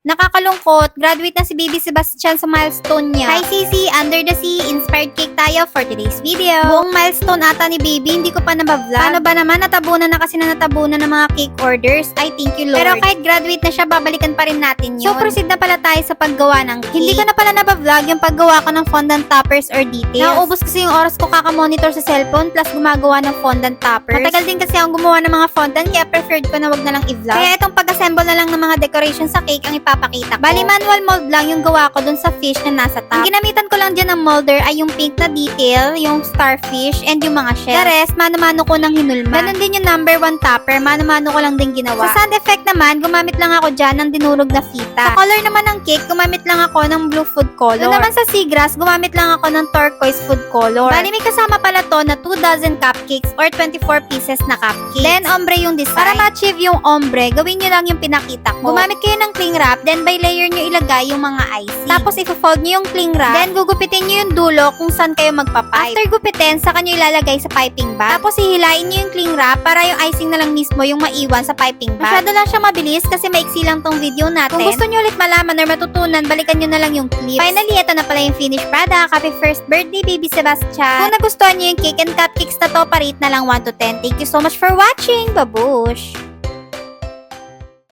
Nakakalungkot, graduate na si Baby Sebastian sa milestone niya. Hi Sisi, Under the Sea, inspired cake tayo for today's video. Buong milestone ata ni Baby, hindi ko pa nabavlog. Paano ba naman, natabunan na kasi na natabunan ng mga cake orders. I thank you Lord. Pero kahit graduate na siya, babalikan pa rin natin yun. So proceed na pala tayo sa paggawa ng cake. Hindi ko na pala nabavlog yung paggawa ko ng fondant toppers or details. Nauubos kasi yung oras ko kakamonitor sa cellphone plus gumagawa ng fondant toppers. Matagal din kasi akong gumawa ng mga fondant kaya preferred ko na wag na lang i-vlog. Kaya itong pag-assemble na lang ng mga decoration sa cake ang ipapakita ko. Bali manual mold lang yung gawa ko dun sa fish na nasa top. Ang ginamitan ko lang dyan ng molder ay yung pink na detail, yung starfish, and yung mga shell. The rest, mano-mano ko ng hinulma. Ganun din yung number 1 topper, mano-mano ko lang din ginawa. Sa sound effect naman, gumamit lang ako dyan ng dinurog na fita. Sa color naman ng cake, gumamit lang ako ng blue food color. Doon naman sa seagrass, gumamit lang ako ng turquoise food color. Bali may kasama pala to na 2 dozen cupcakes or 24 pieces na cupcakes. Then, ombre yung design. Para ma-achieve yung ombre, gawin nyo lang yung pinakita ko. Gumamit kayo ng cling wrap, then by layer nyo ilagay yung mga icing. Tapos, i-fold nyo yung cling wrap, then gugupitin nyo yung dulo kung saan kayo magpapipe. After gupitin, saka nyo ilalagay sa piping bag. Tapos, hihilain nyo yung cling wrap para yung icing na lang mismo yung maiwan sa piping bag. Masyado lang siya mabilis kasi maiksi lang tong video natin. Kung gusto nyo ulit malaman or matutunan, balikan nyo na lang yung clips. Finally, ito na pala yung finished product. Happy first birthday, Baby Sebastian! Kung nagustuhan nyo yung cake and cupcakes na to, parate na lang 1 to 10. Thank you so much for watching! Babush!